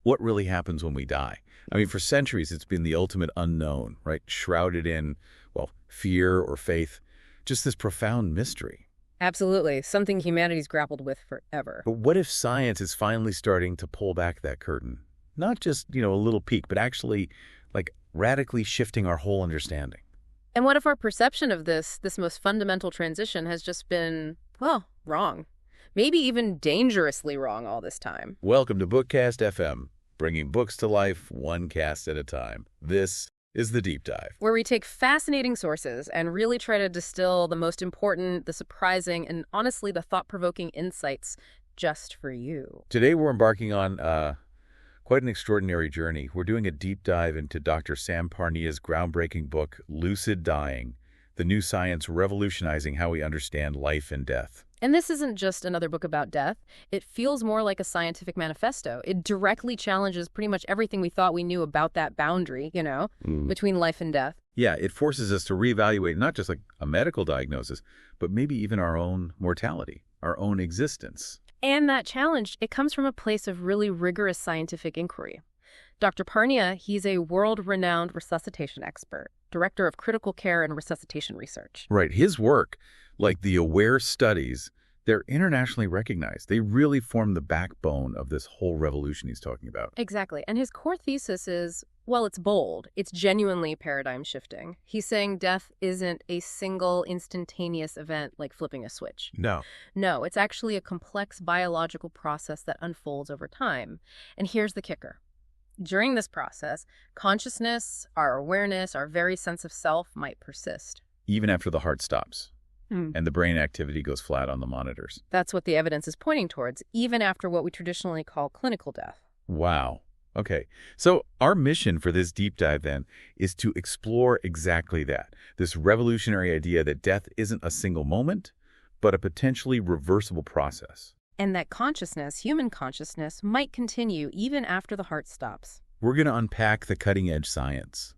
what really happens when we die. I mean, for centuries, it's been the ultimate unknown, right? Shrouded in, well, fear or faith, just this profound mystery. Absolutely. Something humanity's grappled with forever. But what if science is finally starting to pull back that curtain? Not just, a little peek, but actually, like, radically shifting our whole understanding. And what if our perception of this most fundamental transition has just been, well, wrong? Maybe even dangerously wrong all this time. Welcome to BookCast FM, bringing books to life one cast at a time. This is The Deep Dive, where we take fascinating sources and really try to distill the most important, the surprising, and honestly, the thought-provoking insights just for you. Today we're embarking on quite an extraordinary journey. We're doing a deep dive into Dr. Sam Parnia's groundbreaking book, Lucid Dying, the new science revolutionizing how we understand life and death. And this isn't just another book about death. It feels more like a scientific manifesto. It directly challenges pretty much everything we thought we knew about that boundary, between life and death. Yeah, it forces us to reevaluate not just like a medical diagnosis, but maybe even our own mortality, our own existence. And that challenge, it comes from a place of really rigorous scientific inquiry. Dr. Parnia, he's a world-renowned resuscitation expert, director of critical care and resuscitation research. Right. His work, like the AWARE studies, they're internationally recognized. They really form the backbone of this whole revolution he's talking about. Exactly. And his core thesis is, well, it's bold. It's genuinely paradigm shifting. He's saying death isn't a single instantaneous event like flipping a switch. No, it's actually a complex biological process that unfolds over time. And here's the kicker. During this process, consciousness, our awareness, our very sense of self might persist. Even after the heart stops and the brain activity goes flat on the monitors. That's what the evidence is pointing towards, even after what we traditionally call clinical death. Wow. Okay. So our mission for this deep dive then is to explore exactly that, this revolutionary idea that death isn't a single moment, but a potentially reversible process. And that consciousness, human consciousness, might continue even after the heart stops. We're going to unpack the cutting-edge science,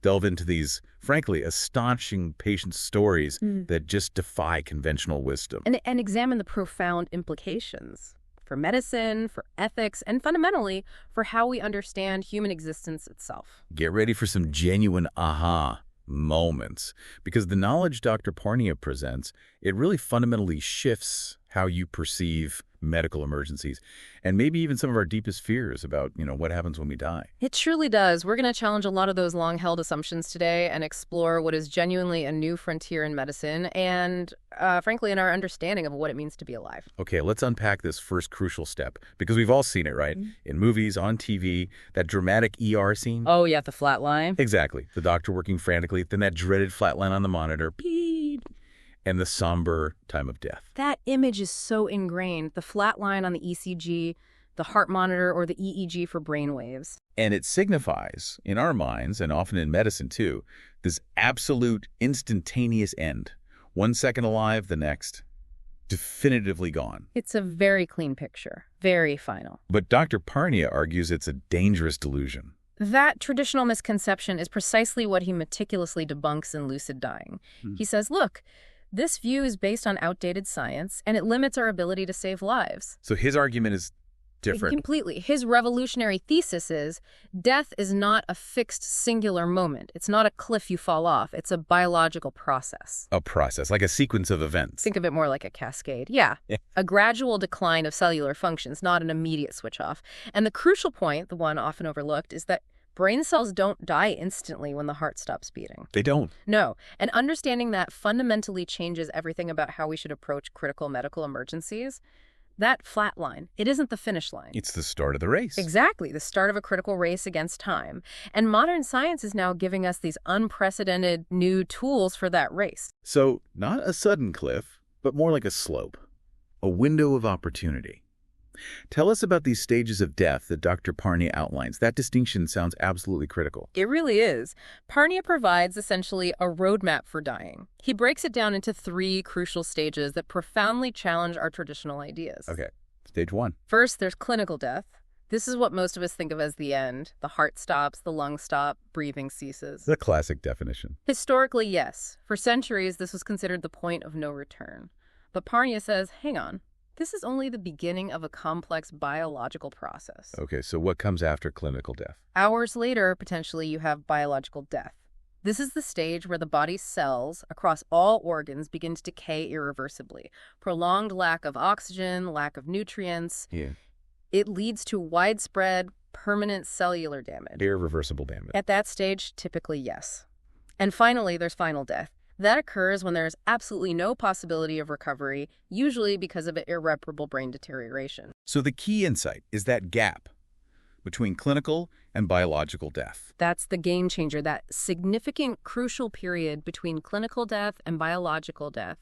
delve into these, frankly, astonishing patient stories that just defy conventional wisdom. And examine the profound implications for medicine, for ethics, and fundamentally, for how we understand human existence itself. Get ready for some genuine aha moments, because the knowledge Dr. Parnia presents, it really fundamentally shifts how you perceive medical emergencies and maybe even some of our deepest fears about, what happens when we die. It truly does. We're going to challenge a lot of those long-held assumptions today and explore what is genuinely a new frontier in medicine and, frankly, in our understanding of what it means to be alive. Okay, let's unpack this first crucial step, because we've all seen it, right? In movies, on TV, that dramatic ER scene. Oh, yeah, the flatline. Exactly. The doctor working frantically, then that dreaded flatline on the monitor. Beep. And the somber time of death. That image is so ingrained. The flat line on the ECG, the heart monitor, or the EEG for brain waves. And it signifies, in our minds, and often in medicine too, this absolute instantaneous end. 1 second alive, the next, definitively gone. It's a very clean picture, very final. But Dr. Parnia argues it's a dangerous delusion. That traditional misconception is precisely what he meticulously debunks in Lucid Dying. He says, look, this view is based on outdated science, and it limits our ability to save lives. So his argument is different. Completely. His revolutionary thesis is death is not a fixed singular moment. It's not a cliff you fall off. It's a biological process. A process, like a sequence of events. Think of it more like a cascade. Yeah. A gradual decline of cellular functions, not an immediate switch off. And the crucial point, the one often overlooked, is that brain cells don't die instantly when the heart stops beating. They don't. No. And understanding that fundamentally changes everything about how we should approach critical medical emergencies. That flat line, it isn't the finish line. It's the start of the race. Exactly, the start of a critical race against time. And modern science is now giving us these unprecedented new tools for that race. So not a sudden cliff, but more like a slope, a window of opportunity. Tell us about these stages of death that Dr. Parnia outlines. That distinction sounds absolutely critical. It really is. Parnia provides essentially a roadmap for dying. He breaks it down into 3 crucial stages that profoundly challenge our traditional ideas. Okay, stage 1. First, there's clinical death. This is what most of us think of as the end. The heart stops, the lungs stop, breathing ceases. The classic definition. Historically, yes. For centuries, this was considered the point of no return. But Parnia says, hang on. This is only the beginning of a complex biological process. Okay, so what comes after clinical death? Hours later, potentially, you have biological death. This is the stage where the body's cells across all organs begin to decay irreversibly. Prolonged lack of oxygen, lack of nutrients. Yeah. It leads to widespread, permanent cellular damage. Irreversible damage. At that stage, typically, yes. And finally, there's final death. That occurs when there's absolutely no possibility of recovery, usually because of irreparable brain deterioration. So the key insight is that gap between clinical and biological death. That's the game changer, that significant, crucial period between clinical death and biological death.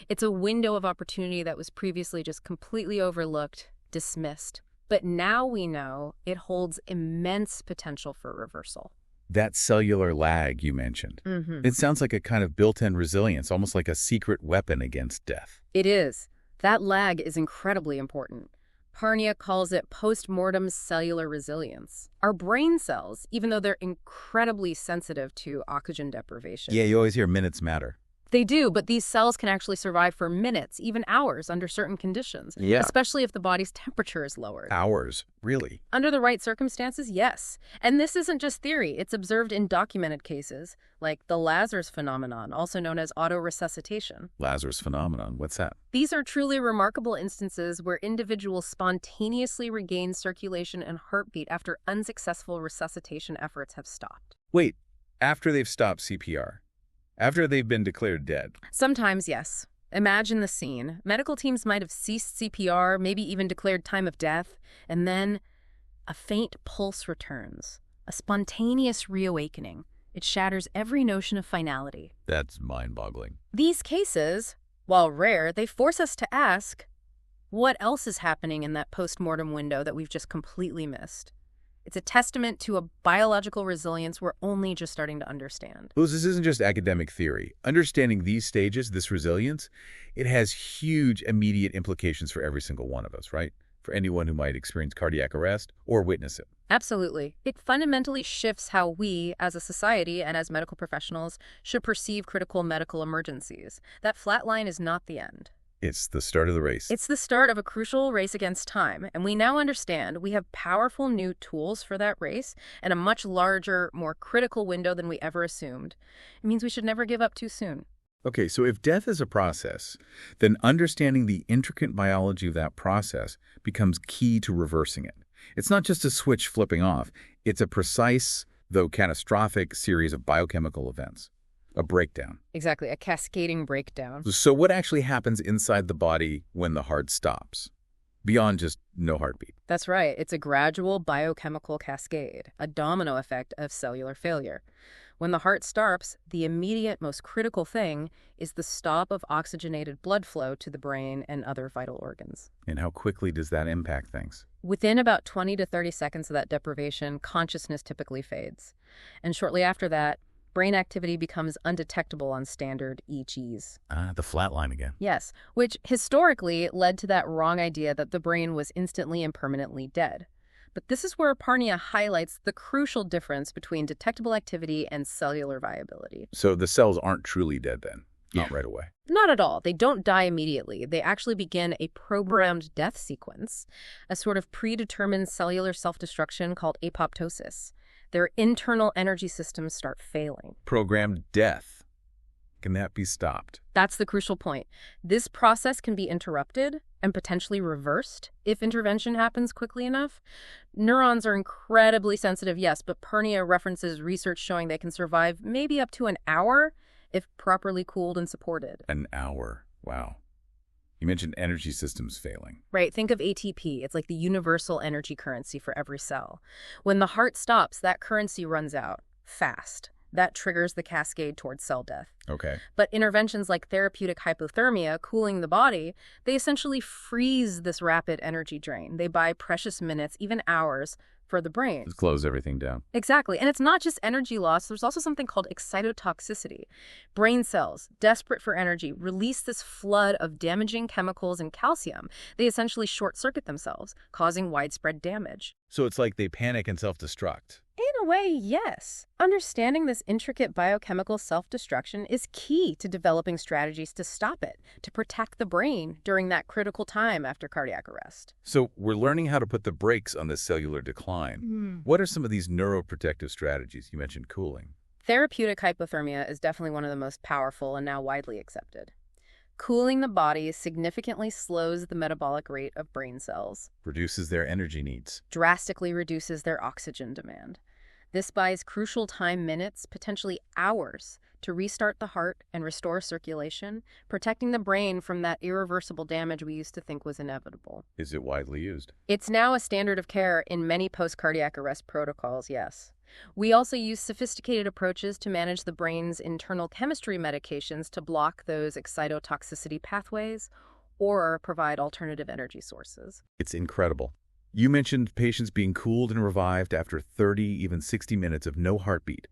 It's a window of opportunity that was previously just completely overlooked, dismissed. But now we know it holds immense potential for reversal. That cellular lag you mentioned. It sounds like a kind of built-in resilience, almost like a secret weapon against death. It is. That lag is incredibly important. Parnia calls it post-mortem cellular resilience. Our brain cells, even though they're incredibly sensitive to oxygen deprivation. Yeah, you always hear minutes matter. They do, but these cells can actually survive for minutes, even hours, under certain conditions. Yeah. Especially if the body's temperature is lowered. Hours? Really? Under the right circumstances, yes. And this isn't just theory. It's observed in documented cases, like the Lazarus phenomenon, also known as autoresuscitation. Lazarus phenomenon? What's that? These are truly remarkable instances where individuals spontaneously regain circulation and heartbeat after unsuccessful resuscitation efforts have stopped. Wait, after they've stopped CPR? After they've been declared dead? Sometimes, yes. Imagine the scene. Medical teams might have ceased CPR, maybe even declared time of death, and then a faint pulse returns, a spontaneous reawakening. It shatters every notion of finality. That's mind-boggling. These cases, while rare, they force us to ask, what else is happening in that post-mortem window that we've just completely missed? It's a testament to a biological resilience we're only just starting to understand. Well, this isn't just academic theory. Understanding these stages, this resilience, it has huge immediate implications for every single one of us, right? For anyone who might experience cardiac arrest or witness it. Absolutely. It fundamentally shifts how we, as a society and as medical professionals, should perceive critical medical emergencies. That flatline is not the end. It's the start of the race. It's the start of a crucial race against time, and we now understand we have powerful new tools for that race and a much larger, more critical window than we ever assumed. It means we should never give up too soon. Okay, so if death is a process, then understanding the intricate biology of that process becomes key to reversing it. It's not just a switch flipping off. It's a precise, though catastrophic, series of biochemical events. A breakdown. Exactly, a cascading breakdown. So what actually happens inside the body when the heart stops? Beyond just no heartbeat. That's right. It's a gradual biochemical cascade, a domino effect of cellular failure. When the heart stops, the immediate, most critical thing is the stop of oxygenated blood flow to the brain and other vital organs. And how quickly does that impact things? Within about 20 to 30 seconds of that deprivation, consciousness typically fades. And shortly after that, brain activity becomes undetectable on standard EEGs. The flatline again. Yes, which historically led to that wrong idea that the brain was instantly and permanently dead. But this is where Parnia highlights the crucial difference between detectable activity and cellular viability. So the cells aren't truly dead then? Not right away? Not at all. They don't die immediately. They actually begin a programmed death sequence, a sort of predetermined cellular self-destruction called apoptosis. Their internal energy systems start failing. Programmed death. Can that be stopped? That's the crucial point. This process can be interrupted and potentially reversed if intervention happens quickly enough. Neurons are incredibly sensitive, yes, but Parnia references research showing they can survive maybe up to an hour if properly cooled and supported. An hour. Wow. You mentioned energy systems failing. Right. Think of ATP. It's like the universal energy currency for every cell. When the heart stops, that currency runs out fast. That triggers the cascade towards cell death. Okay. But interventions like therapeutic hypothermia, cooling the body, they essentially freeze this rapid energy drain. They buy precious minutes, even hours, for the brain. Just close everything down. Exactly. And it's not just energy loss. There's also something called excitotoxicity. Brain cells, desperate for energy, release this flood of damaging chemicals and calcium. They essentially short-circuit themselves, causing widespread damage. So it's like they panic and self-destruct. In a a way, yes. Understanding this intricate biochemical self-destruction is key to developing strategies to stop it, to protect the brain during that critical time after cardiac arrest. So we're learning how to put the brakes on this cellular decline. What are some of these neuroprotective strategies? You mentioned cooling. Therapeutic hypothermia is definitely one of the most powerful and now widely accepted. Cooling the body significantly slows the metabolic rate of brain cells, Reduces their energy needs. drastically reduces their oxygen demand. This buys crucial time minutes, potentially hours, to restart the heart and restore circulation, protecting the brain from that irreversible damage we used to think was inevitable. Is it widely used? It's now a standard of care in many post-cardiac arrest protocols, yes. We also use sophisticated approaches to manage the brain's internal chemistry medications to block those excitotoxicity pathways or provide alternative energy sources. It's incredible. You mentioned patients being cooled and revived after 30, even 60 minutes of no heartbeat,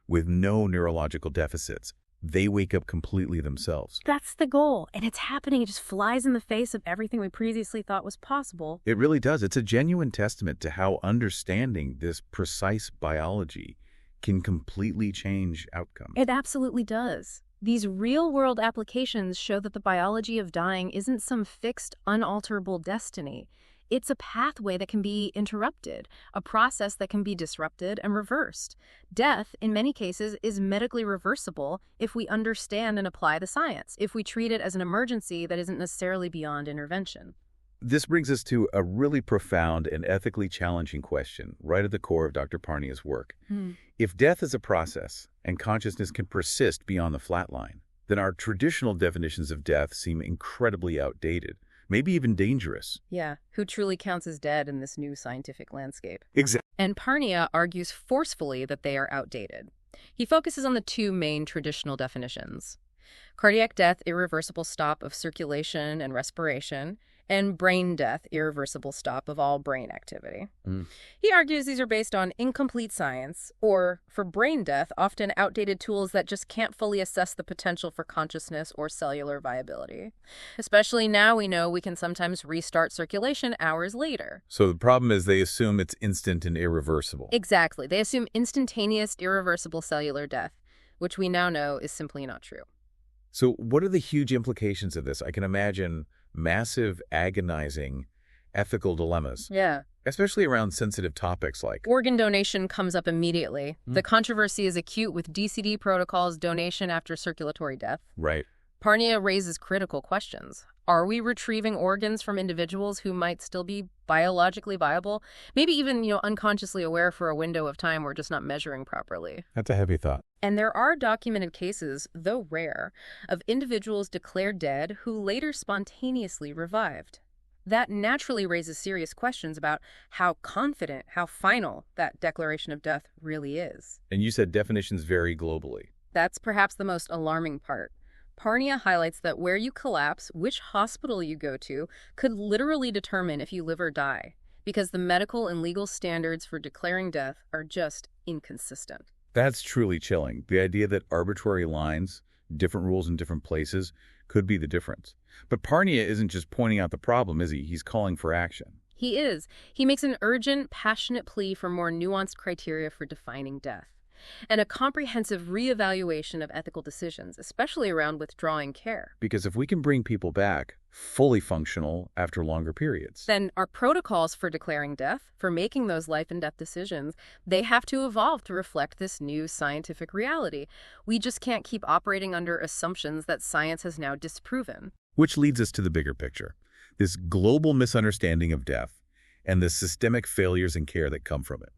with no neurological deficits. They wake up completely themselves. That's the goal, and it's happening. It just flies in the face of everything we previously thought was possible. It really does. It's a genuine testament to how understanding this precise biology can completely change outcomes. It absolutely does. These real-world applications show that the biology of dying isn't some fixed, unalterable destiny. It's a pathway that can be interrupted, a process that can be disrupted and reversed. Death, in many cases, is medically reversible if we understand and apply the science, if we treat it as an emergency that isn't necessarily beyond intervention. This brings us to a really profound and ethically challenging question right at the core of Dr. Parnia's work. If death is a process and consciousness can persist beyond the flatline, then our traditional definitions of death seem incredibly outdated. Maybe even dangerous. Yeah, who truly counts as dead in this new scientific landscape? Exactly. And Parnia argues forcefully that they are outdated. He focuses on the two main traditional definitions: cardiac death, irreversible stop of circulation and respiration, and brain death, irreversible stop of all brain activity. He argues these are based on incomplete science, or, for brain death, often outdated tools that just can't fully assess the potential for consciousness or cellular viability. Especially now we know we can sometimes restart circulation hours later. So the problem is they assume it's instant and irreversible. Exactly. They assume instantaneous, irreversible cellular death, which we now know is simply not true. So what are the huge implications of this? I can imagine massive, agonizing ethical dilemmas. Yeah. Especially around sensitive topics like organ donation comes up immediately. The controversy is acute with DCD protocols, donation after circulatory death. Right. Parnia raises critical questions. Are we retrieving organs from individuals who might still be biologically viable? Maybe even, unconsciously aware for a window of time we're just not measuring properly. That's a heavy thought. And there are documented cases, though rare, of individuals declared dead who later spontaneously revived. That naturally raises serious questions about how confident, how final that declaration of death really is. And you said definitions vary globally. That's perhaps the most alarming part. Parnia highlights that where you collapse, which hospital you go to, could literally determine if you live or die, because the medical and legal standards for declaring death are just inconsistent. That's truly chilling. The idea that arbitrary lines, different rules in different places, could be the difference. But Parnia isn't just pointing out the problem, is he? He's calling for action. He is. He makes an urgent, passionate plea for more nuanced criteria for defining death, and a comprehensive reevaluation of ethical decisions, especially around withdrawing care. Because if we can bring people back fully functional after longer periods, then our protocols for declaring death, for making those life and death decisions, they have to evolve to reflect this new scientific reality. We just can't keep operating under assumptions that science has now disproven. Which leads us to the bigger picture, this global misunderstanding of death and the systemic failures in care that come from it.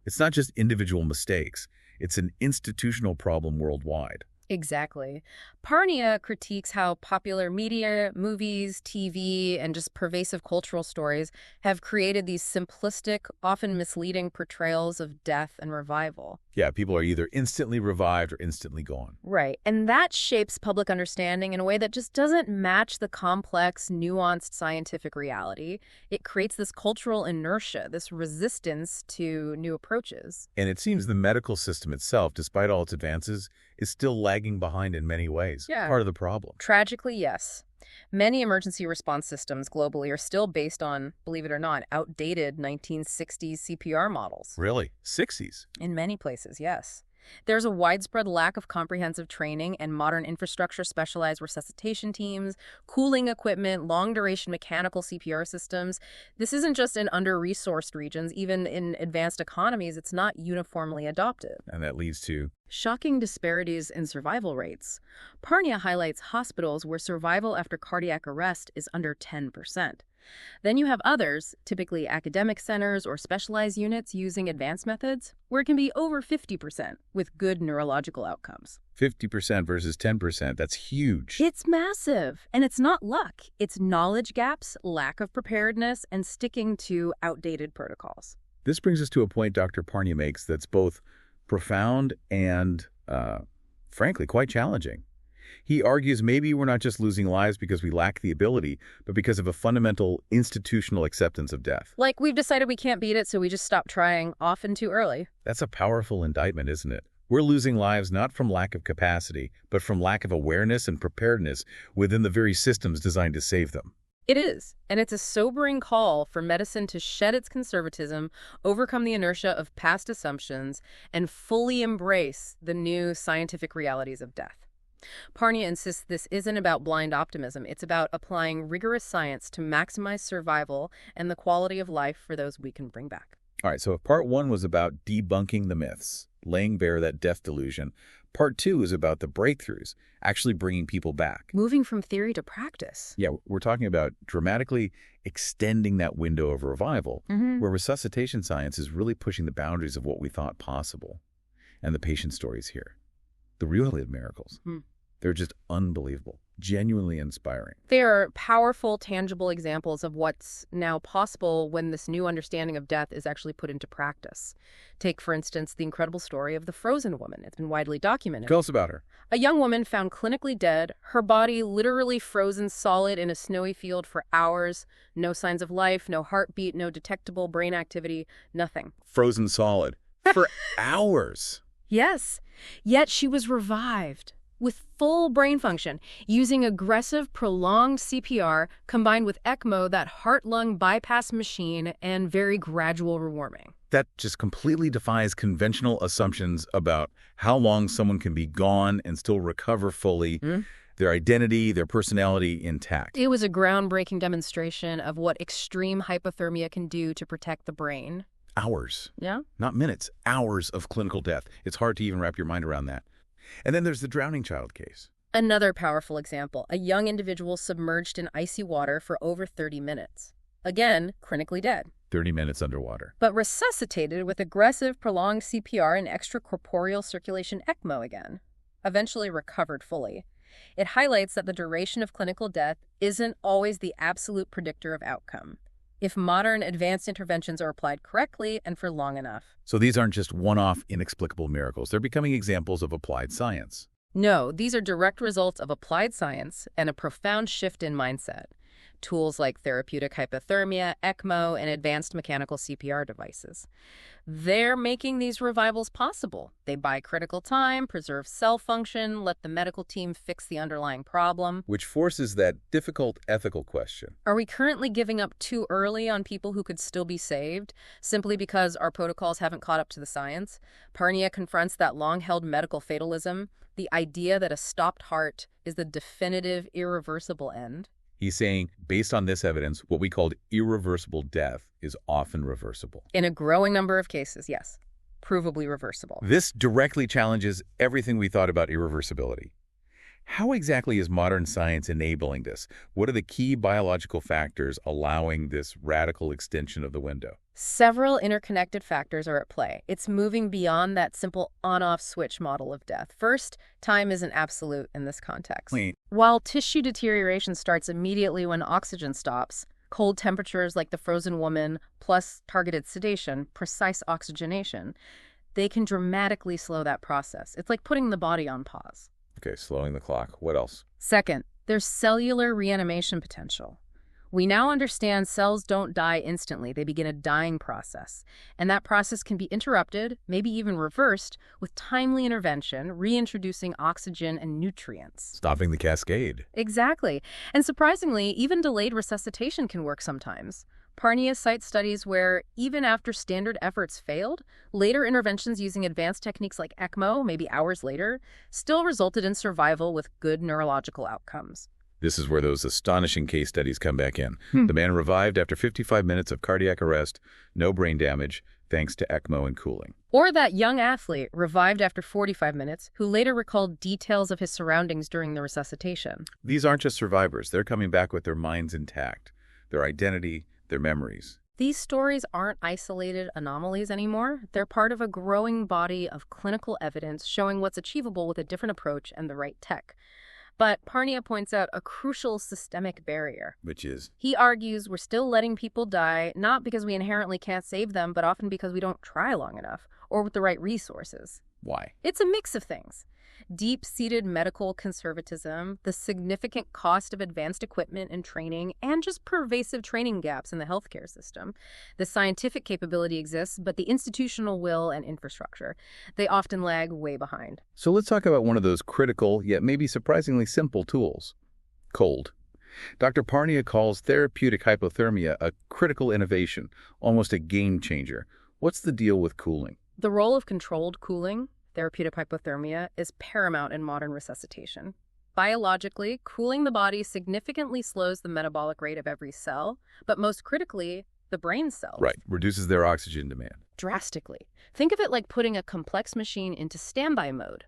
It's not just individual mistakes, it's an institutional problem worldwide. Exactly. Parnia critiques how popular media, movies, TV, and just pervasive cultural stories have created these simplistic, often misleading portrayals of death and revival. Yeah, people are either instantly revived or instantly gone. Right. And that shapes public understanding in a way that just doesn't match the complex, nuanced scientific reality. It creates this cultural inertia, this resistance to new approaches. And it seems the medical system itself, despite all its advances, is still lagging behind in many ways. Yeah. Part of the problem. Tragically, yes. Many emergency response systems globally are still based on, believe it or not, outdated 1960s CPR models. Really? 60s? In many places, yes. There's a widespread lack of comprehensive training and modern infrastructure, specialized resuscitation teams, cooling equipment, long-duration mechanical CPR systems. This isn't just in under-resourced regions. Even in advanced economies, it's not uniformly adopted. And that leads to shocking disparities in survival rates. Parnia highlights hospitals where survival after cardiac arrest is under 10%. Then you have others, typically academic centers or specialized units using advanced methods, where it can be over 50% with good neurological outcomes. 50% versus 10%, that's huge. It's massive. And it's not luck. It's knowledge gaps, lack of preparedness, and sticking to outdated protocols. This brings us to a point Dr. Parnia makes that's both profound and, frankly, quite challenging. He argues maybe we're not just losing lives because we lack the ability, but because of a fundamental institutional acceptance of death. Like we've decided we can't beat it, so we just stop trying, often too early. That's a powerful indictment, isn't it? We're losing lives not from lack of capacity, but from lack of awareness and preparedness within the very systems designed to save them. It is, and it's a sobering call for medicine to shed its conservatism, overcome the inertia of past assumptions, and fully embrace the new scientific realities of death. Parnia insists this isn't about blind optimism. It's about applying rigorous science to maximize survival and the quality of life for those we can bring back. All right, so if part one was about debunking the myths, laying bare that death delusion, part two is about the breakthroughs, actually bringing people back. Moving from theory to practice. Yeah, we're talking about dramatically extending that window of revival, where resuscitation science is really pushing the boundaries of what we thought possible. And the patient stories here. The real-life miracles. They're just unbelievable, genuinely inspiring. They are powerful, tangible examples of what's now possible when this new understanding of death is actually put into practice. Take, for instance, the incredible story of the frozen woman. It's been widely documented. Tell us about her. A young woman found clinically dead, her body literally frozen solid in a snowy field for hours, no signs of life, no heartbeat, no detectable brain activity, nothing. Frozen solid. For hours. Yes, yet she was revived with full brain function using aggressive, prolonged CPR combined with ECMO, that heart-lung bypass machine, and very gradual rewarming. That just completely defies conventional assumptions about how long someone can be gone and still recover fully, their identity, their personality intact. It was a groundbreaking demonstration of what extreme hypothermia can do to protect the brain. Hours. Yeah? Not minutes. Hours of clinical death. It's hard to even wrap your mind around that. And then there's the drowning child case. Another powerful example. A young individual submerged in icy water for over 30 minutes. Again, clinically dead. 30 minutes underwater. But resuscitated with aggressive, prolonged CPR and extracorporeal circulation ECMO again. Eventually recovered fully. It highlights that the duration of clinical death isn't always the absolute predictor of outcome, if modern advanced interventions are applied correctly and for long enough. So these aren't just one-off inexplicable miracles. They're becoming examples of applied science. No, these are direct results of applied science and a profound shift in mindset. Tools like therapeutic hypothermia, ECMO, and advanced mechanical CPR devices. They're making these revivals possible. They buy critical time, preserve cell function, let the medical team fix the underlying problem. Which forces that difficult ethical question. Are we currently giving up too early on people who could still be saved, simply because our protocols haven't caught up to the science? Parnia confronts that long-held medical fatalism, the idea that a stopped heart is the definitive, irreversible end. He's saying, based on this evidence, what we called irreversible death is often reversible. In a growing number of cases, yes. Provably reversible. This directly challenges everything we thought about irreversibility. How exactly is modern science enabling this? What are the key biological factors allowing this radical extension of the window? Several interconnected factors are at play. It's moving beyond that simple on-off switch model of death. First, time isn't absolute in this context. While tissue deterioration starts immediately when oxygen stops, cold temperatures like the frozen woman, plus targeted sedation, precise oxygenation, they can dramatically slow that process. It's like putting the body on pause. Okay, slowing the clock. What else? Second, there's cellular reanimation potential. We now understand cells don't die instantly. They begin a dying process. And that process can be interrupted, maybe even reversed, with timely intervention, reintroducing oxygen and nutrients. Stopping the cascade. Exactly. And surprisingly, even delayed resuscitation can work sometimes. Parnia cites studies where, even after standard efforts failed, later interventions using advanced techniques like ECMO, maybe hours later, still resulted in survival with good neurological outcomes. This is where those astonishing case studies come back in. The man revived after 55 minutes of cardiac arrest, no brain damage, thanks to ECMO and cooling. Or that young athlete revived after 45 minutes, who later recalled details of his surroundings during the resuscitation. These aren't just survivors. They're coming back with their minds intact, their identity, their memories. These stories aren't isolated anomalies anymore. They're part of a growing body of clinical evidence showing what's achievable with a different approach and the right tech. But Parnia points out a crucial systemic barrier. Which is? He argues we're still letting people die, not because we inherently can't save them, but often because we don't try long enough, or with the right resources. Why? It's a mix of things. Deep-seated medical conservatism, the significant cost of advanced equipment and training, and just pervasive training gaps in the healthcare system. The scientific capability exists, but the institutional will and infrastructure, they often lag way behind. So let's talk about one of those critical, yet maybe surprisingly simple tools. Cold. Dr. Parnia calls therapeutic hypothermia a critical innovation, almost a game changer. What's the deal with cooling? The role of controlled cooling, therapeutic hypothermia, is paramount in modern resuscitation. Biologically, cooling the body significantly slows the metabolic rate of every cell, but most critically, the brain cells. Right, reduces their oxygen demand. Drastically. Think of it like putting a complex machine into standby mode.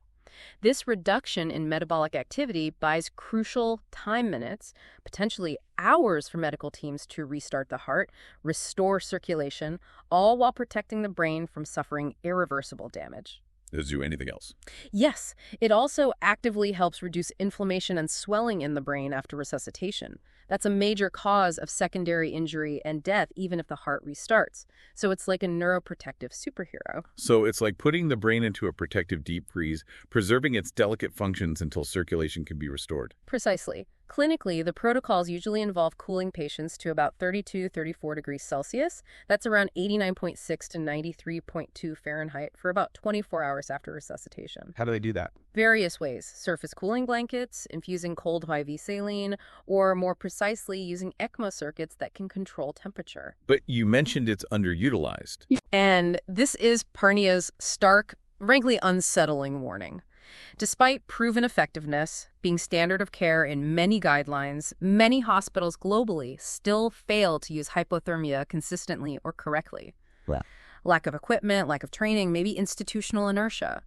This reduction in metabolic activity buys crucial time minutes, potentially hours for medical teams to restart the heart, restore circulation, all while protecting the brain from suffering irreversible damage. Does it do anything else? Yes, it also actively helps reduce inflammation and swelling in the brain after resuscitation. That's a major cause of secondary injury and death, even if the heart restarts. So it's like a neuroprotective superhero. So it's like putting the brain into a protective deep freeze, preserving its delicate functions until circulation can be restored. Precisely. Clinically, the protocols usually involve cooling patients to about 32-34 degrees Celsius. That's around 89.6 to 93.2 Fahrenheit for about 24 hours after resuscitation. How do they do that? Various ways. Surface cooling blankets, infusing cold IV saline, or more precisely using ECMO circuits that can control temperature. But you mentioned it's underutilized. And this is Parnia's stark, frankly unsettling warning. Despite proven effectiveness, being standard of care in many guidelines, many hospitals globally still fail to use hypothermia consistently or correctly. Wow. Lack of equipment, lack of training, maybe institutional inertia.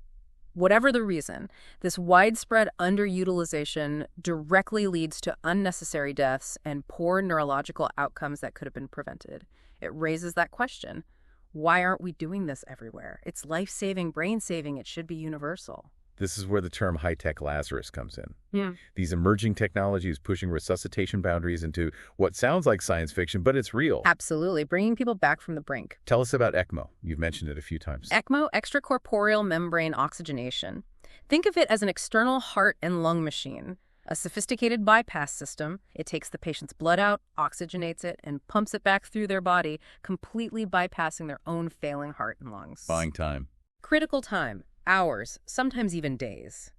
Whatever the reason, this widespread underutilization directly leads to unnecessary deaths and poor neurological outcomes that could have been prevented. It raises that question. Why aren't we doing this everywhere? It's life-saving, brain-saving. It should be universal. This is where the term high-tech Lazarus comes in. Yeah. These emerging technologies pushing resuscitation boundaries into what sounds like science fiction, but it's real. Absolutely. Bringing people back from the brink. Tell us about ECMO. You've mentioned it a few times. ECMO, extracorporeal membrane oxygenation. Think of it as an external heart and lung machine, a sophisticated bypass system. It takes the patient's blood out, oxygenates it, and pumps it back through their body, completely bypassing their own failing heart and lungs. Buying time. Critical time. Hours, sometimes even days.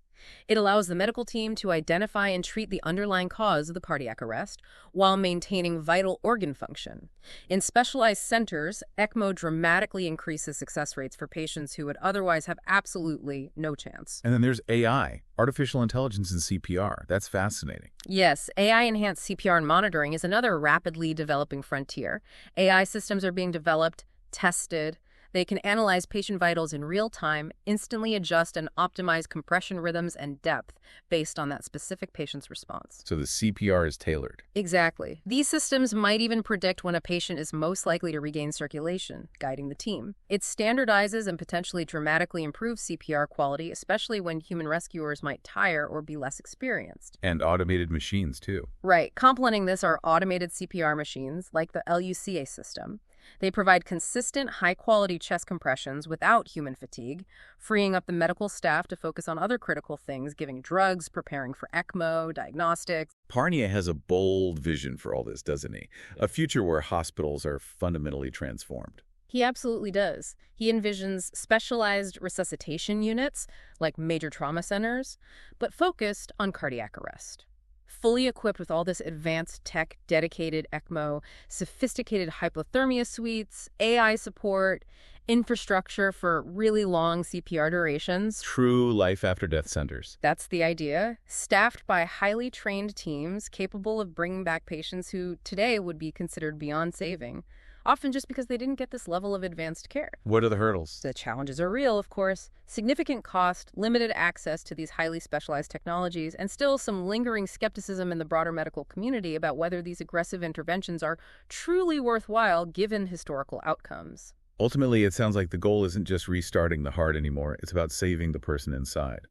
It allows the medical team to identify and treat the underlying cause of the cardiac arrest while maintaining vital organ function. In specialized centers, ECMO dramatically increases success rates for patients who would otherwise have absolutely no chance. And then there's AI, artificial intelligence in CPR. That's fascinating. Yes, AI-enhanced CPR and monitoring is another rapidly developing frontier. AI systems are being developed, tested. They can analyze patient vitals in real time, instantly adjust and optimize compression rhythms and depth based on that specific patient's response. So the CPR is tailored. Exactly. These systems might even predict when a patient is most likely to regain circulation, guiding the team. It standardizes and potentially dramatically improves CPR quality, especially when human rescuers might tire or be less experienced. And automated machines, too. Right. Complementing this are automated CPR machines like the LUCA system. They provide consistent, high-quality chest compressions without human fatigue, freeing up the medical staff to focus on other critical things, giving drugs, preparing for ECMO, diagnostics. Parnia has a bold vision for all this, doesn't he? A future where hospitals are fundamentally transformed. He absolutely does. He envisions specialized resuscitation units, like major trauma centers, but focused on cardiac arrest. Fully equipped with all this advanced tech, dedicated ECMO, sophisticated hypothermia suites, AI support, infrastructure for really long CPR durations. True life-after-death centers. That's the idea. Staffed by highly trained teams capable of bringing back patients who today would be considered beyond saving, often just because they didn't get this level of advanced care. What are the hurdles? The challenges are real, of course. Significant cost, limited access to these highly specialized technologies, and still some lingering skepticism in the broader medical community about whether these aggressive interventions are truly worthwhile given historical outcomes. Ultimately, it sounds like the goal isn't just restarting the heart anymore. It's about saving the person inside.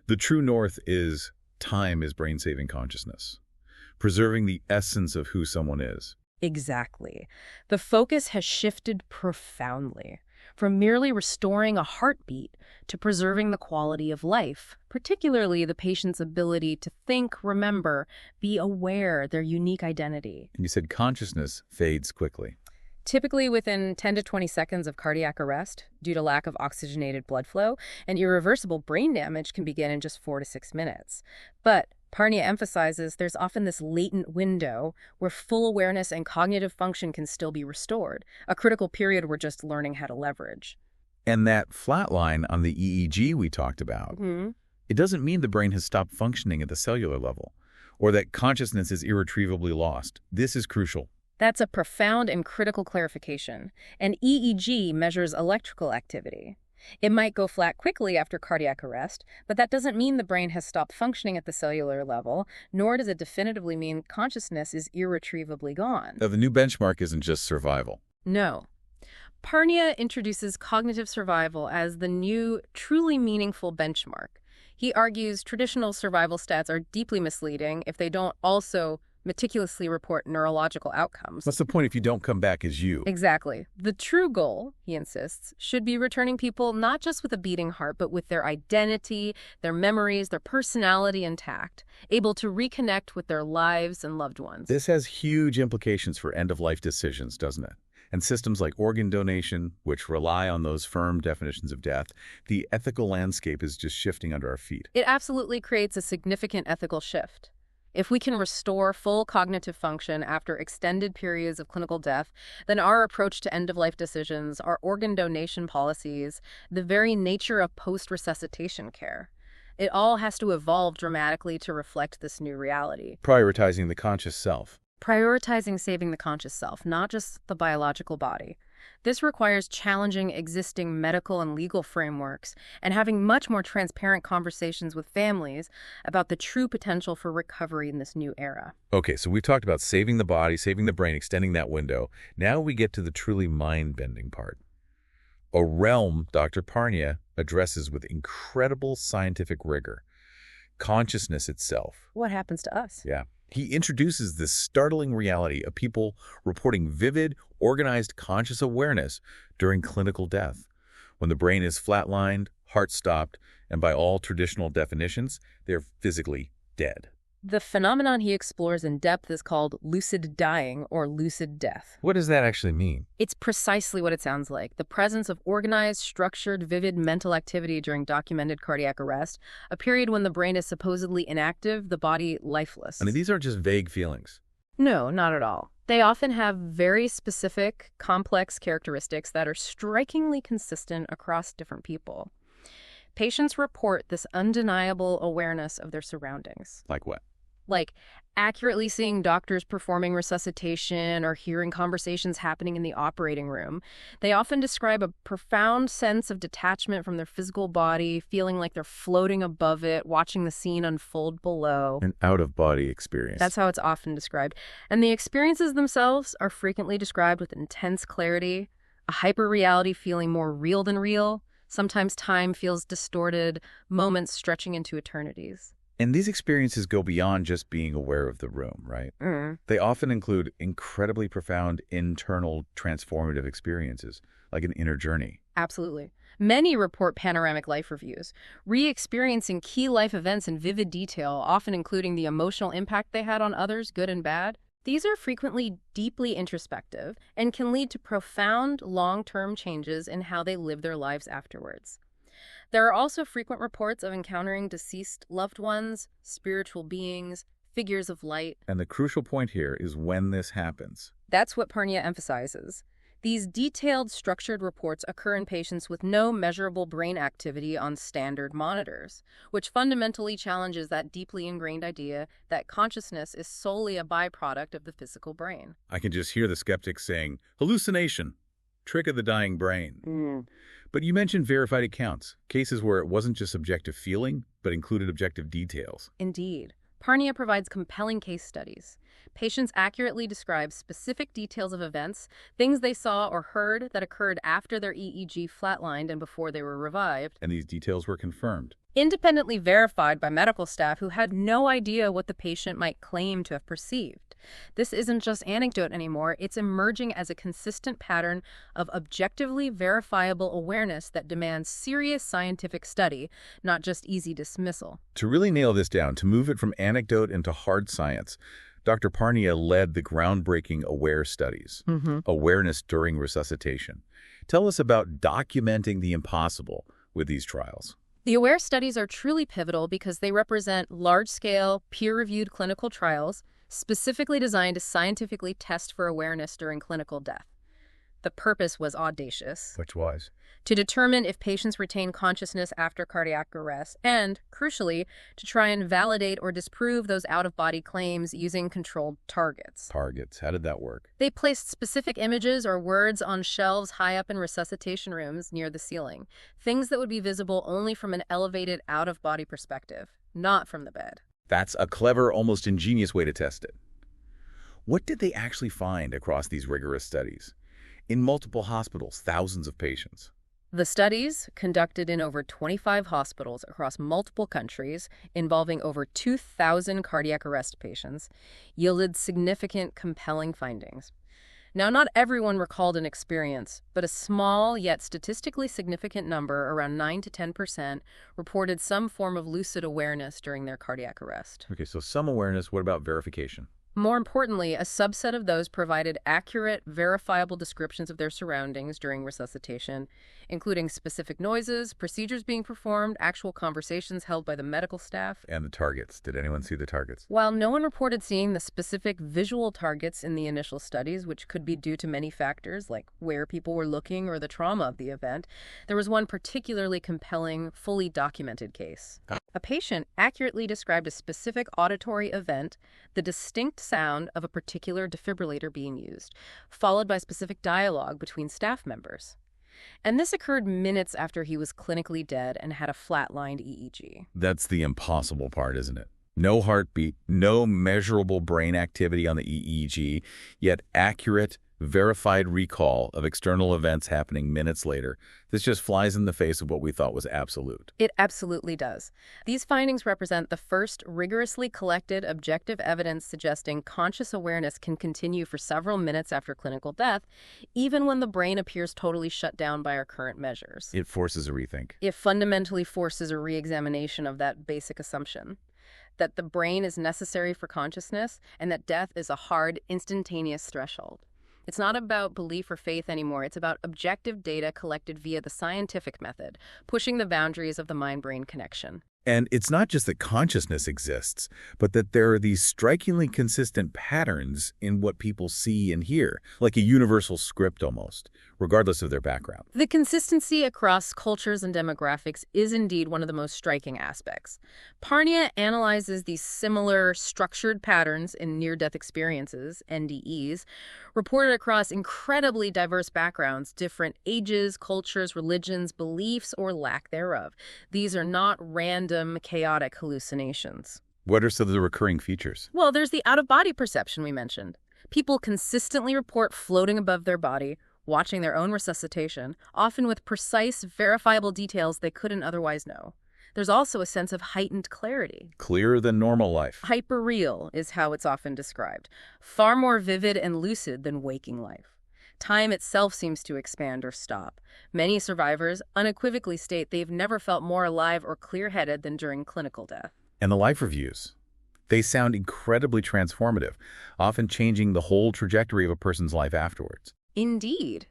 The true north is time is brain-saving consciousness, preserving the essence of who someone is. Exactly. The focus has shifted profoundly from merely restoring a heartbeat to preserving the quality of life, particularly the patient's ability to think, remember, be aware their unique identity. And you said consciousness fades quickly. Typically within 10 to 20 seconds of cardiac arrest due to lack of oxygenated blood flow, and irreversible brain damage can begin in just 4 to 6 minutes. But Parnia emphasizes there's often this latent window where full awareness and cognitive function can still be restored, a critical period we're just learning how to leverage. And that flatline on the EEG we talked about, it doesn't mean the brain has stopped functioning at the cellular level, or that consciousness is irretrievably lost. This is crucial. That's a profound and critical clarification. An EEG measures electrical activity. It might go flat quickly after cardiac arrest, but that doesn't mean the brain has stopped functioning at the cellular level, nor does it definitively mean consciousness is irretrievably gone. Now, the new benchmark isn't just survival. No. Parnia introduces cognitive survival as the new, truly meaningful benchmark. He argues traditional survival stats are deeply misleading if they don't also meticulously report neurological outcomes. What's the point if you don't come back as you? Exactly. The true goal, he insists, should be returning people not just with a beating heart, but with their identity, their memories, their personality intact, able to reconnect with their lives and loved ones. This has huge implications for end-of-life decisions, doesn't it? And systems like organ donation, which rely on those firm definitions of death, the ethical landscape is just shifting under our feet. It absolutely creates a significant ethical shift. If we can restore full cognitive function after extended periods of clinical death, then our approach to end-of-life decisions, our organ donation policies, the very nature of post-resuscitation care, it all has to evolve dramatically to reflect this new reality. Prioritizing the conscious self. Prioritizing saving the conscious self, not just the biological body. This requires challenging existing medical and legal frameworks and having much more transparent conversations with families about the true potential for recovery in this new era. Okay, so we've talked about saving the body, saving the brain, extending that window. Now we get to the truly mind-bending part. A realm Dr. Parnia addresses with incredible scientific rigor. Consciousness itself. What happens to us? Yeah. He introduces this startling reality of people reporting vivid, organized conscious awareness during clinical death, when the brain is flatlined, heart stopped, and by all traditional definitions, they're physically dead. The phenomenon he explores in depth is called lucid dying or lucid death. What does that actually mean? It's precisely what it sounds like. The presence of organized, structured, vivid mental activity during documented cardiac arrest, a period when the brain is supposedly inactive, the body lifeless. I mean, these aren't just vague feelings. No, not at all. They often have very specific, complex characteristics that are strikingly consistent across different people. Patients report this undeniable awareness of their surroundings. Like what? Like accurately seeing doctors performing resuscitation or hearing conversations happening in the operating room. They often describe a profound sense of detachment from their physical body, feeling like they're floating above it, watching the scene unfold below. An out-of-body experience. That's how it's often described. And the experiences themselves are frequently described with intense clarity, a hyper-reality feeling more real than real. Sometimes time feels distorted, moments stretching into eternities. And these experiences go beyond just being aware of the room, right? They often include incredibly profound internal transformative experiences, like an inner journey. Absolutely. Many report panoramic life reviews, re-experiencing key life events in vivid detail, often including the emotional impact they had on others, good and bad. These are frequently deeply introspective and can lead to profound long-term changes in how they live their lives afterwards. There are also frequent reports of encountering deceased loved ones, spiritual beings, figures of light. And the crucial point here is when this happens. That's what Parnia emphasizes. These detailed, structured reports occur in patients with no measurable brain activity on standard monitors, which fundamentally challenges that deeply ingrained idea that consciousness is solely a byproduct of the physical brain. I can just hear the skeptics saying, hallucination, trick of the dying brain. But you mentioned verified accounts, cases where it wasn't just subjective feeling, but included objective details. Indeed. Parnia provides compelling case studies. Patients accurately describe specific details of events, things they saw or heard that occurred after their EEG flatlined and before they were revived. And these details were confirmed. Independently verified by medical staff who had no idea what the patient might claim to have perceived. This isn't just anecdote anymore, it's emerging as a consistent pattern of objectively verifiable awareness that demands serious scientific study, not just easy dismissal. To really nail this down, to move it from anecdote into hard science, Dr. Parnia led the groundbreaking AWARE studies, awareness during resuscitation. Tell us about documenting the impossible with these trials. The AWARE studies are truly pivotal because they represent large-scale, peer-reviewed clinical trials specifically designed to scientifically test for awareness during clinical death. The purpose was audacious. Which was? To determine if patients retain consciousness after cardiac arrest and, crucially, to try and validate or disprove those out-of-body claims using controlled targets. Targets. How did that work? They placed specific images or words on shelves high up in resuscitation rooms near the ceiling, things that would be visible only from an elevated out-of-body perspective, not from the bed. That's a clever, almost ingenious way to test it. What did they actually find across these rigorous studies? In multiple hospitals, thousands of patients. The studies, conducted in over 25 hospitals across multiple countries, involving over 2,000 cardiac arrest patients, yielded significant, compelling findings. Now, not everyone recalled an experience, but a small yet statistically significant number, around 9 to 10%, reported some form of lucid awareness during their cardiac arrest. Okay, so some awareness. What about verification? More importantly, a subset of those provided accurate, verifiable descriptions of their surroundings during resuscitation, including specific noises, procedures being performed, actual conversations held by the medical staff. And the targets. Did anyone see the targets? While no one reported seeing the specific visual targets in the initial studies, which could be due to many factors, like where people were looking or the trauma of the event, there was one particularly compelling, fully documented case. A patient accurately described a specific auditory event, the distinct sound of a particular defibrillator being used, followed by specific dialogue between staff members. And this occurred minutes after he was clinically dead and had a flatlined EEG. That's the impossible part, isn't it? No heartbeat, no measurable brain activity on the EEG, yet accurate, verified recall of external events happening minutes later. This just flies in the face of what we thought was absolute. It absolutely does. These findings represent the first rigorously collected objective evidence suggesting conscious awareness can continue for several minutes after clinical death, even when the brain appears totally shut down by our current measures. It forces a rethink. It fundamentally forces a re-examination of that basic assumption, that the brain is necessary for consciousness and that death is a hard, instantaneous threshold. It's not about belief or faith anymore. It's about objective data collected via the scientific method, pushing the boundaries of the mind-brain connection. And it's not just that consciousness exists, but that there are these strikingly consistent patterns in what people see and hear, like a universal script almost, regardless of their background. The consistency across cultures and demographics is indeed one of the most striking aspects. Parnia analyzes these similar structured patterns in near-death experiences, NDEs, reported across incredibly diverse backgrounds, different ages, cultures, religions, beliefs, or lack thereof. These are not random, chaotic hallucinations. What are some of the recurring features? Well, there's the out-of-body perception we mentioned. People consistently report floating above their body, watching their own resuscitation, often with precise, verifiable details they couldn't otherwise know. There's also a sense of heightened clarity. Clearer than normal life. Hyperreal is how it's often described. Far more vivid and lucid than waking life. Time itself seems to expand or stop. Many survivors unequivocally state they've never felt more alive or clear-headed than during clinical death. And the life reviews. They sound incredibly transformative, often changing the whole trajectory of a person's life afterwards. Indeed.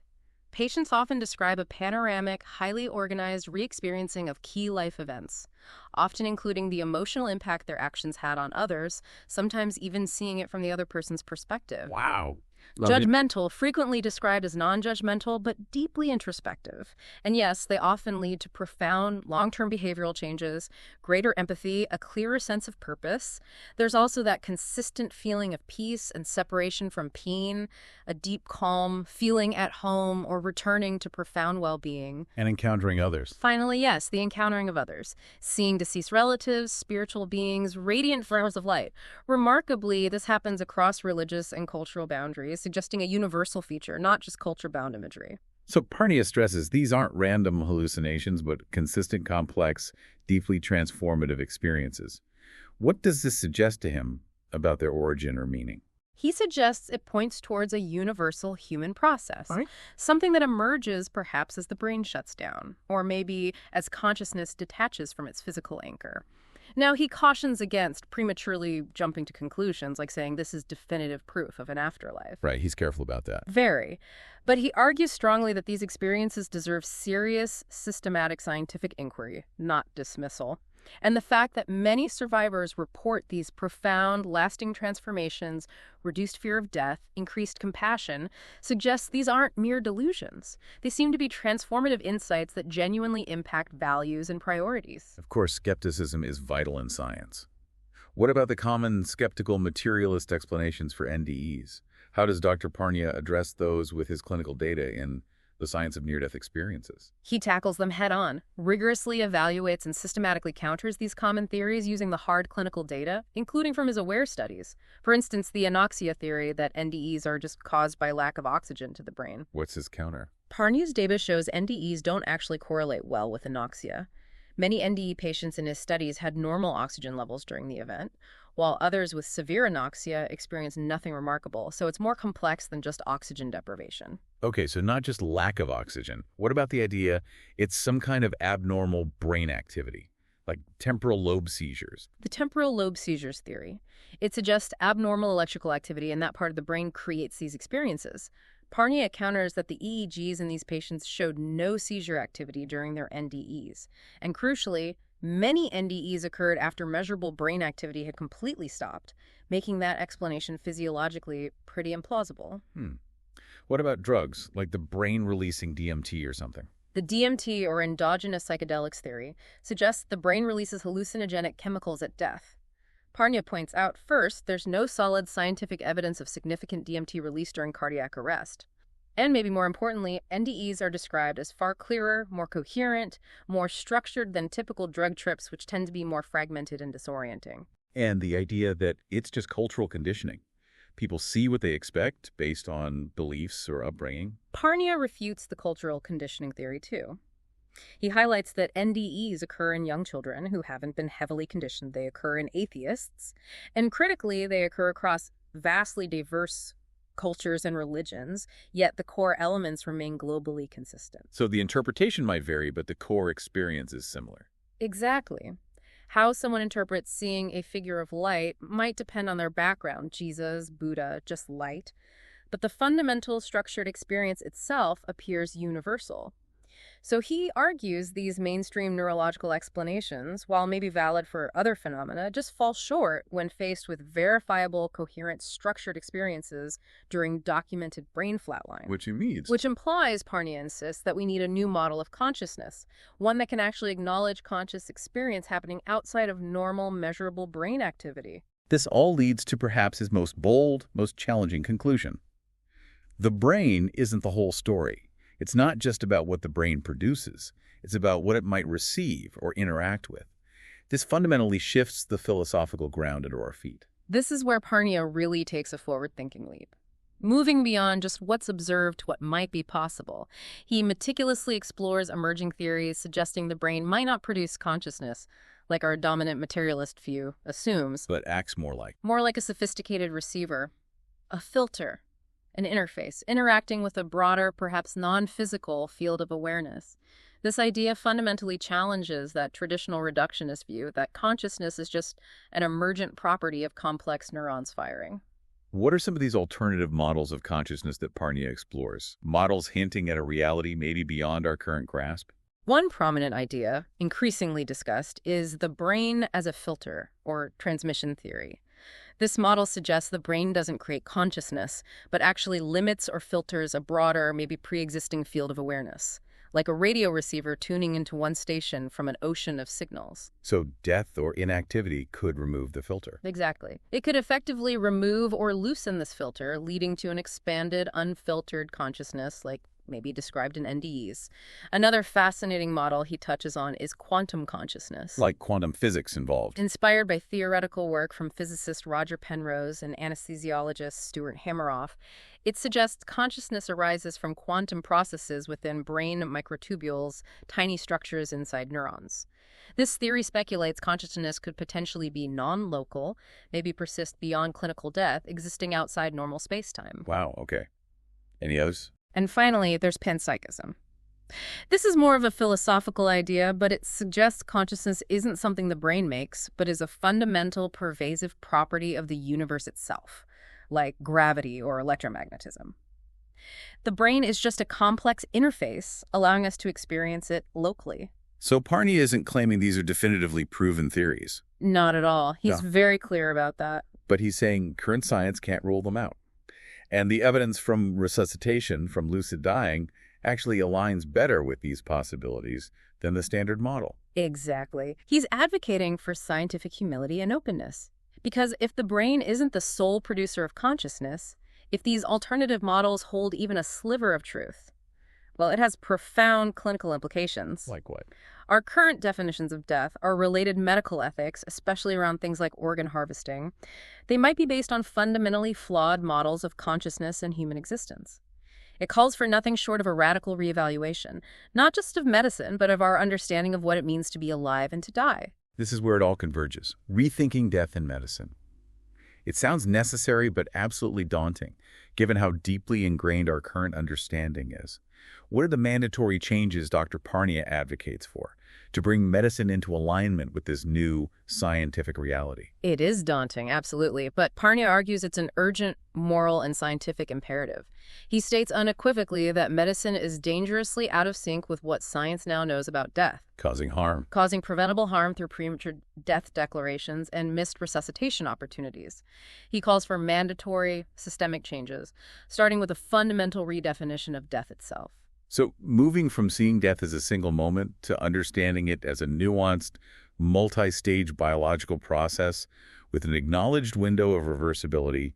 Patients often describe a panoramic, highly organized re-experiencing of key life events, often including the emotional impact their actions had on others, sometimes even seeing it from the other person's perspective. Wow. Judgmental, frequently described as non-judgmental, but deeply introspective. And yes, they often lead to profound long-term behavioral changes, greater empathy, a clearer sense of purpose. There's also that consistent feeling of peace and separation from pain, a deep calm, feeling at home, or returning to profound well-being. And encountering others. Finally, yes, the encountering of others. Seeing deceased relatives, spiritual beings, radiant flowers of light. Remarkably, this happens across religious and cultural boundaries, suggesting a universal feature, not just culture-bound imagery. So Parnia stresses these aren't random hallucinations, but consistent, complex, deeply transformative experiences. What does this suggest to him about their origin or meaning? He suggests it points towards a universal human process, something that emerges perhaps as the brain shuts down, or maybe as consciousness detaches from its physical anchor. Now, he cautions against prematurely jumping to conclusions, like saying this is definitive proof of an afterlife. Right, he's careful about that. Very. But he argues strongly that these experiences deserve serious, systematic scientific inquiry, not dismissal. And the fact that many survivors report these profound, lasting transformations, reduced fear of death, increased compassion, suggests these aren't mere delusions. They seem to be transformative insights that genuinely impact values and priorities. Of course, skepticism is vital in science. What about the common skeptical materialist explanations for NDEs? How does Dr. Parnia address those with his clinical data in The Science of Near-Death Experiences? He tackles them head-on, rigorously evaluates and systematically counters these common theories using the hard clinical data, including from his AWARE studies. For instance, the anoxia theory that NDEs are just caused by lack of oxygen to the brain. What's his counter? Parnia's data shows NDEs don't actually correlate well with anoxia. Many NDE patients in his studies had normal oxygen levels during the event, while others with severe anoxia experienced nothing remarkable, so it's more complex than just oxygen deprivation. Okay, so not just lack of oxygen. What about the idea it's some kind of abnormal brain activity, like temporal lobe seizures? The temporal lobe seizures theory. It suggests abnormal electrical activity in that part of the brain creates these experiences. Parnia counters that the EEGs in these patients showed no seizure activity during their NDEs. And crucially, many NDEs occurred after measurable brain activity had completely stopped, making that explanation physiologically pretty implausible. What about drugs, like the brain-releasing DMT or something? The DMT, or endogenous psychedelics theory, suggests the brain releases hallucinogenic chemicals at death. Parnia points out, first, there's no solid scientific evidence of significant DMT release during cardiac arrest. And maybe more importantly, NDEs are described as far clearer, more coherent, more structured than typical drug trips, which tend to be more fragmented and disorienting. And the idea that it's just cultural conditioning. People see what they expect based on beliefs or upbringing. Parnia refutes the cultural conditioning theory, too. He highlights that NDEs occur in young children who haven't been heavily conditioned. They occur in atheists. And critically, they occur across vastly diverse cultures and religions, yet the core elements remain globally consistent. So the interpretation might vary, but the core experience is similar. Exactly. How someone interprets seeing a figure of light might depend on their background, Jesus, Buddha, just light. But the fundamental structured experience itself appears universal. So he argues these mainstream neurological explanations, while maybe valid for other phenomena, just fall short when faced with verifiable, coherent, structured experiences during documented brain flatline. Which implies, Parnia insists, that we need a new model of consciousness, one that can actually acknowledge conscious experience happening outside of normal, measurable brain activity. This all leads to perhaps his most bold, most challenging conclusion. The brain isn't the whole story. It's not just about what the brain produces. It's about what it might receive or interact with. This fundamentally shifts the philosophical ground under our feet. This is where Parnia really takes a forward-thinking leap. moving beyond just what's observed to what might be possible. He meticulously explores emerging theories suggesting the brain might not produce consciousness, like our dominant materialist view assumes, but acts more like. More like a sophisticated receiver, a filter, an interface, interacting with a broader, perhaps non-physical field of awareness. This idea fundamentally challenges that traditional reductionist view that consciousness is just an emergent property of complex neurons firing. What are some of these alternative models of consciousness that Parnia explores? Models hinting at a reality maybe beyond our current grasp? One prominent idea, increasingly discussed, is the brain as a filter, or transmission theory. This model suggests the brain doesn't create consciousness, but actually limits or filters a broader, maybe pre-existing field of awareness, like a radio receiver tuning into one station from an ocean of signals. So death or inactivity could remove the filter. Exactly. It could effectively remove or loosen this filter, leading to an expanded, unfiltered consciousness, like maybe described in NDEs. Another fascinating model he touches on is quantum consciousness. Like quantum physics involved. Inspired by theoretical work from physicist Roger Penrose and anesthesiologist Stuart Hameroff, it suggests consciousness arises from quantum processes within brain microtubules, tiny structures inside neurons. This theory speculates consciousness could potentially be non-local, maybe persist beyond clinical death, existing outside normal space-time. Wow, okay. Any others? And finally, there's panpsychism. This is more of a philosophical idea, but it suggests consciousness isn't something the brain makes, but is a fundamental, pervasive property of the universe itself, like gravity or electromagnetism. The brain is just a complex interface, allowing us to experience it locally. So Parnia isn't claiming these are definitively proven theories. Not at all. He's very clear about that. But he's saying current science can't rule them out. And the evidence from Resuscitation, from Lucid Dying, actually aligns better with these possibilities than the standard model. Exactly. He's advocating for scientific humility and openness. Because if the brain isn't the sole producer of consciousness, if these alternative models hold even a sliver of truth, well, it has profound clinical implications. Like what? Our current definitions of death, our related medical ethics, especially around things like organ harvesting, they might be based on fundamentally flawed models of consciousness and human existence. It calls for nothing short of a radical reevaluation, not just of medicine, but of our understanding of what it means to be alive and to die. This is where it all converges. Rethinking death in medicine. It sounds necessary but absolutely daunting, given how deeply ingrained our current understanding is. What are the mandatory changes Dr. Parnia advocates for to bring medicine into alignment with this new scientific reality? It is daunting, absolutely, but Parnia argues it's an urgent moral and scientific imperative. He states unequivocally that medicine is dangerously out of sync with what science now knows about death. Causing harm. Causing preventable harm through premature death declarations and missed resuscitation opportunities. He calls for mandatory, systemic changes, starting with a fundamental redefinition of death itself. So moving from seeing death as a single moment to understanding it as a nuanced, multi-stage biological process with an acknowledged window of reversibility,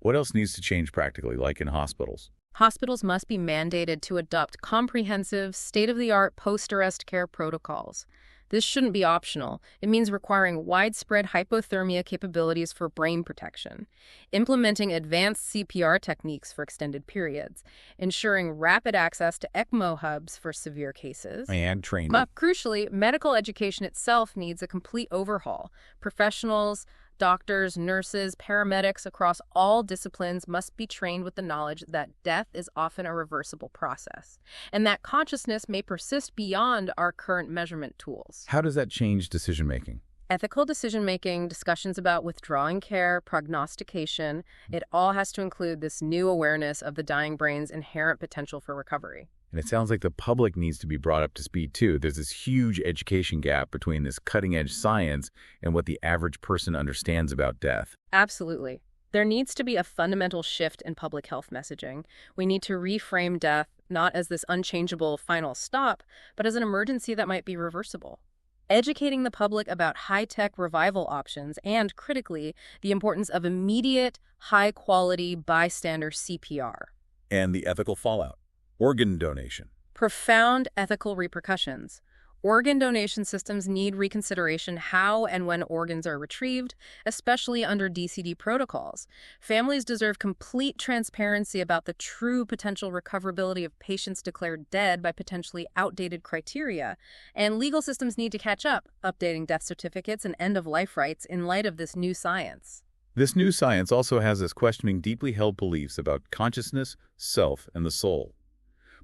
what else needs to change practically, like in hospitals? Hospitals must be mandated to adopt comprehensive, state-of-the-art post-arrest care protocols. This shouldn't be optional. It means requiring widespread hypothermia capabilities for brain protection, implementing advanced CPR techniques for extended periods, ensuring rapid access to ECMO hubs for severe cases. And training. But crucially, medical education itself needs a complete overhaul. Professionals, doctors, nurses, paramedics across all disciplines must be trained with the knowledge that death is often a reversible process, and that consciousness may persist beyond our current measurement tools. How does that change decision-making? Ethical decision-making, discussions about withdrawing care, prognostication, it all has to include this new awareness of the dying brain's inherent potential for recovery. And it sounds like the public needs to be brought up to speed, too. There's this huge education gap between this cutting-edge science and what the average person understands about death. Absolutely. There needs to be a fundamental shift in public health messaging. We need to reframe death not as this unchangeable final stop, but as an emergency that might be reversible. Educating the public about high-tech revival options and, critically, the importance of immediate, high-quality bystander CPR. And the ethical fallout. Organ donation. Profound ethical repercussions. Organ donation systems need reconsideration how and when organs are retrieved, especially under DCD protocols. Families deserve complete transparency about the true potential recoverability of patients declared dead by potentially outdated criteria, and legal systems need to catch up, updating death certificates and end-of-life rights in light of this new science. This new science also has us questioning deeply held beliefs about consciousness, self, and the soul.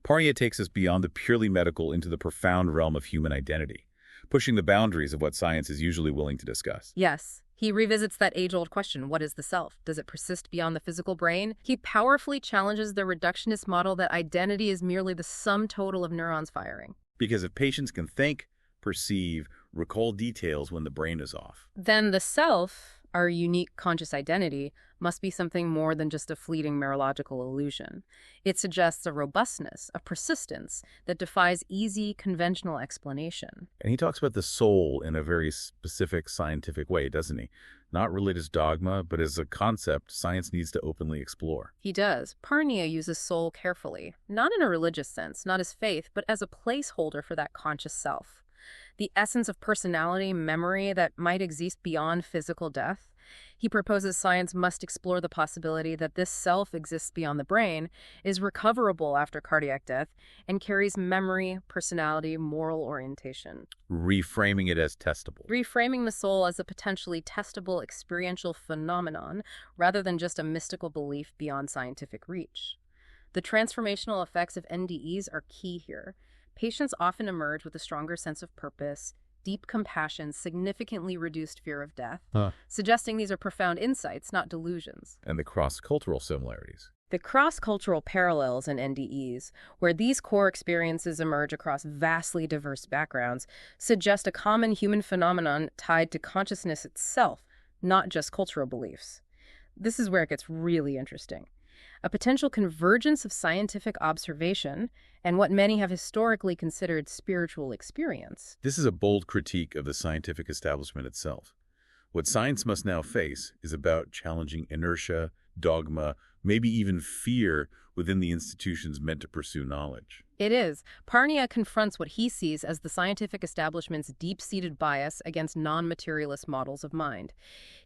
Parnia takes us beyond the purely medical into the profound realm of human identity, pushing the boundaries of what science is usually willing to discuss. Yes, he revisits that age-old question, what is the self? Does it persist beyond the physical brain? He powerfully challenges the reductionist model that identity is merely the sum total of neurons firing. Because if patients can think, perceive, recall details when the brain is off, then the self, our unique conscious identity, must be something more than just a fleeting neurological illusion. It suggests a robustness, a persistence that defies easy, conventional explanation. And he talks about the soul in a very specific scientific way, doesn't he? Not religious dogma, but as a concept science needs to openly explore. He does. Parnia uses soul carefully, not in a religious sense, not as faith, but as a placeholder for that conscious self. The essence of personality, memory that might exist beyond physical death. He proposes science must explore the possibility that this self exists beyond the brain, is recoverable after cardiac death, and carries memory, personality, moral orientation. Reframing it as testable. Reframing the soul as a potentially testable experiential phenomenon rather than just a mystical belief beyond scientific reach. The transformational effects of NDEs are key here. Patients often emerge with a stronger sense of purpose, deep compassion, significantly reduced fear of death, suggesting these are profound insights, not delusions. And the cross-cultural similarities. The cross-cultural parallels in NDEs, where these core experiences emerge across vastly diverse backgrounds, suggest a common human phenomenon tied to consciousness itself, not just cultural beliefs. This is where it gets really interesting. A potential convergence of scientific observation and what many have historically considered spiritual experience. This is a bold critique of the scientific establishment itself. What science must now face is about challenging inertia, dogma, maybe even fear within the institutions meant to pursue knowledge. It is. Parnia confronts what he sees as the scientific establishment's deep-seated bias against non-materialist models of mind.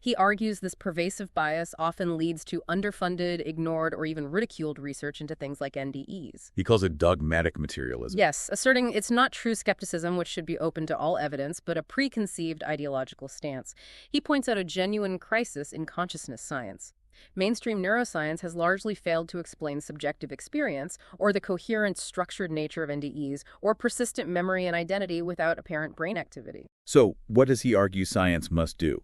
He argues this pervasive bias often leads to underfunded, ignored, or even ridiculed research into things like NDEs. He calls it dogmatic materialism. Yes, asserting it's not true skepticism, which should be open to all evidence, but a preconceived ideological stance. He points out a genuine crisis in consciousness science. Mainstream neuroscience has largely failed to explain subjective experience or the coherent, structured nature of NDEs or persistent memory and identity without apparent brain activity. So, what does he argue science must do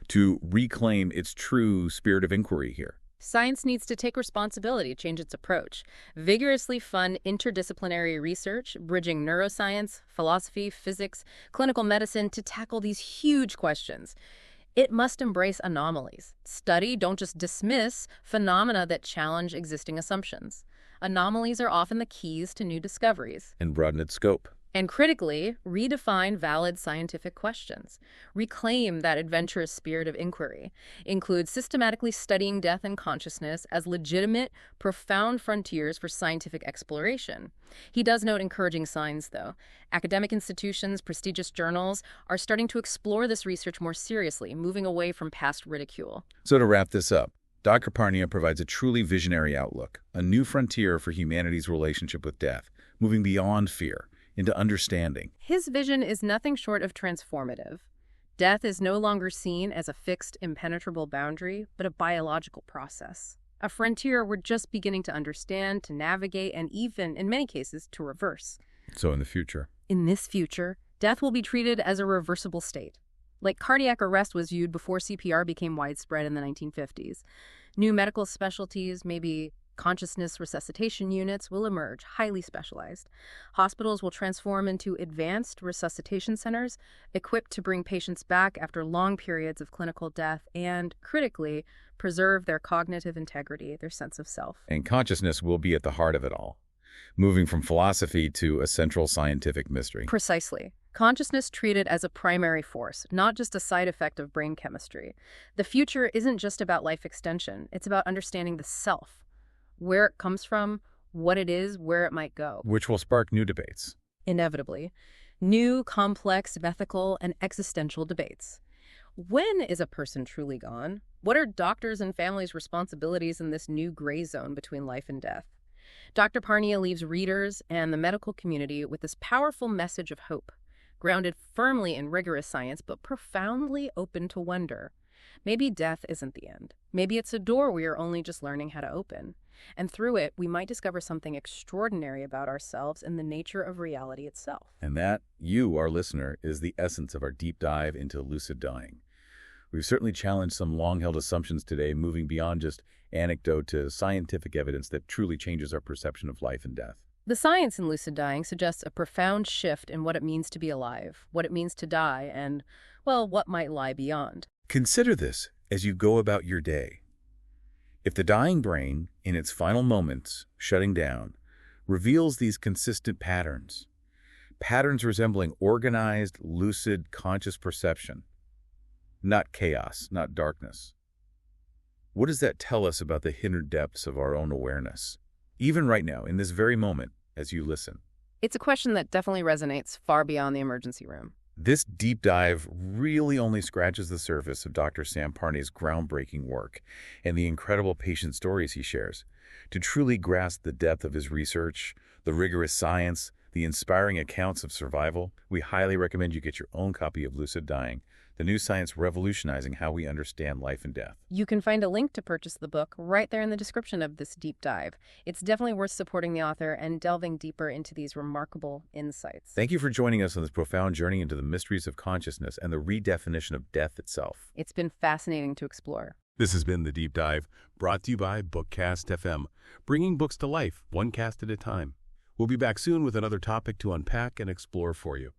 to reclaim its true spirit of inquiry here? Science needs to take responsibility, change its approach, vigorously fund interdisciplinary research, bridging neuroscience, philosophy, physics, clinical medicine to tackle these huge questions. It must embrace anomalies. Study, don't just dismiss, phenomena that challenge existing assumptions. Anomalies are often the keys to new discoveries. And broaden its scope. And critically, redefine valid scientific questions. Reclaim that adventurous spirit of inquiry. Include systematically studying death and consciousness as legitimate, profound frontiers for scientific exploration. He does note encouraging signs, though. Academic institutions, prestigious journals are starting to explore this research more seriously, moving away from past ridicule. So to wrap this up, Dr. Parnia provides a truly visionary outlook, a new frontier for humanity's relationship with death, moving beyond fear into understanding. His vision is nothing short of transformative. Death is no longer seen as a fixed, impenetrable boundary, but a biological process. A frontier we're just beginning to understand, to navigate, and even, in many cases, to reverse. So in the future? In this future, death will be treated as a reversible state. Like cardiac arrest was viewed before CPR became widespread in the 1950s. New medical specialties, maybe consciousness resuscitation units, will emerge, highly specialized. Hospitals will transform into advanced resuscitation centers, equipped to bring patients back after long periods of clinical death and, critically, preserve their cognitive integrity, their sense of self. And consciousness will be at the heart of it all, moving from philosophy to a central scientific mystery. Precisely. Consciousness treated as a primary force, not just a side effect of brain chemistry. The future isn't just about life extension. It's about understanding the self, where it comes from, what it is, where it might go. Which will spark new debates. Inevitably. New, complex, ethical, and existential debates. When is a person truly gone? What are doctors' and families' responsibilities in this new gray zone between life and death? Dr. Parnia leaves readers and the medical community with this powerful message of hope, grounded firmly in rigorous science, but profoundly open to wonder. Maybe death isn't the end. Maybe it's a door we are only just learning how to open. And through it, we might discover something extraordinary about ourselves and the nature of reality itself. And that, you, our listener, is the essence of our deep dive into lucid dying. We've certainly challenged some long-held assumptions today, moving beyond just anecdote to scientific evidence that truly changes our perception of life and death. The science in lucid dying suggests a profound shift in what it means to be alive, what it means to die, and, well, what might lie beyond. Consider this as you go about your day. If the dying brain, in its final moments, shutting down, reveals these consistent patterns resembling organized, lucid, conscious perception, not chaos, not darkness. What does that tell us about the hidden depths of our own awareness? Even right now, in this very moment, as you listen. It's a question that definitely resonates far beyond the emergency room. This deep dive really only scratches the surface of Dr. Sam Parnia's groundbreaking work and the incredible patient stories he shares. To truly grasp the depth of his research, the rigorous science, the inspiring accounts of survival, we highly recommend you get your own copy of Lucid Dying, the new science revolutionizing how we understand life and death. You can find a link to purchase the book right there in the description of this deep dive. It's definitely worth supporting the author and delving deeper into these remarkable insights. Thank you for joining us on this profound journey into the mysteries of consciousness and the redefinition of death itself. It's been fascinating to explore. This has been The Deep Dive, brought to you by BookCast FM, bringing books to life, one cast at a time. We'll be back soon with another topic to unpack and explore for you.